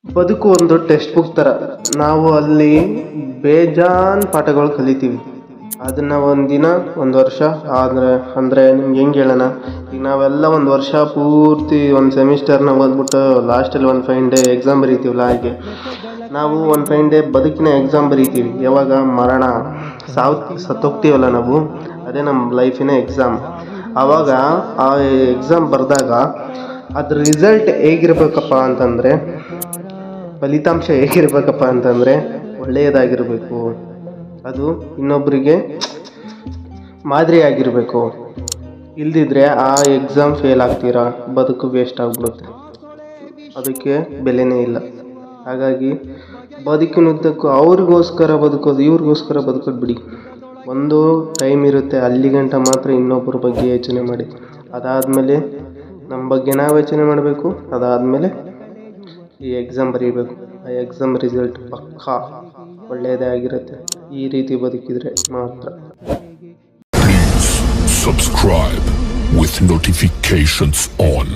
ಬದುಕು ಒಂದು text book ಥರ. ನಾವು ಅಲ್ಲಿ ಬೇಜಾನ್ ಪಾಠಗಳು ಕಲಿತೀವಿ. ಅದನ್ನು ಒಂದಿನ ಒಂದು ವರ್ಷ ಅಂದರೆ ನಿಮ್ಗೆ ಹೆಂಗೆ ಹೇಳೋಣ, ಈಗ ನಾವೆಲ್ಲ ಒಂದು ವರ್ಷ ಪೂರ್ತಿ ಒಂದು ಸೆಮಿಸ್ಟರ್ನ ಓದ್ಬಿಟ್ಟು ಲಾಸ್ಟಲ್ಲಿ ಒಂದು ಫೈನ್ ಡೇ ಎಕ್ಸಾಮ್ ಬರೀತೀವಲ್ಲ, ಹಾಗೆ ನಾವು ಒಂದು ಫೈನ್ ಡೇ ಬದುಕಿನ ಎಕ್ಸಾಮ್ ಬರೀತೀವಿ. ಯಾವಾಗ ಮರಣ ಸತ್ತೋಗ್ತೀವಲ್ಲ ನಾವು, ಅದೇ ನಮ್ಮ ಲೈಫಿನ ಎಕ್ಸಾಮ್. ಆವಾಗ ಆ ಎಕ್ಸಾಮ್ ಬರೆದಾಗ ಅದ್ರ ರಿಸಲ್ಟ್ ಹೇಗಿರ್ಬೇಕಪ್ಪ ಅಂತಂದರೆ, ಫಲಿತಾಂಶ ಹೇಗಿರ್ಬೇಕಪ್ಪ ಅಂತಂದರೆ ಒಳ್ಳೆಯದಾಗಿರಬೇಕು. ಅದು ಇನ್ನೊಬ್ಬರಿಗೆ ಮಾದರಿಯಾಗಿರಬೇಕು. ಇಲ್ದಿದ್ರೆ ಆ ಎಕ್ಸಾಮ್ ಫೇಲ್ ಆಗ್ತೀರಾ, ಬದುಕು ವೇಸ್ಟ್ ಆಗಿಬಿಡುತ್ತೆ. ಅದಕ್ಕೆ ಬೆಲೆನೇ ಇಲ್ಲ. ಹಾಗಾಗಿ ಬದುಕಿನುದ್ದಕ್ಕೂ ಅವ್ರಿಗೋಸ್ಕರ ಬದುಕೋದು, ಇವ್ರಿಗೋಸ್ಕರ ಬದುಕೋದು ಬಿಡಿ. ಒಂದು ಟೈಮ್ ಇರುತ್ತೆ, ಅಲ್ಲಿ ಗಂಟ ಮಾತ್ರ ಇನ್ನೊಬ್ಬರ ಬಗ್ಗೆ ಯೋಚನೆ ಮಾಡಿ. ಅದಾದಮೇಲೆ ನಮ್ಮ ಬಗ್ಗೆ ನಾವು ಯೋಚನೆ ಮಾಡಬೇಕು. ಅದಾದಮೇಲೆ ಈ ಎಕ್ಸಾಮ್ ಬರೀಬೇಕು. ಆ ಎಕ್ಸಾಮ್ ರಿಸಲ್ಟ್ ಪಕ್ಕಾ ಒಳ್ಳೆಯದೇ ಆಗಿರುತ್ತೆ. ಈ ರೀತಿ ಬದುಕಿದರೆ ಮಾತ್ರ. Subscribe with notifications on.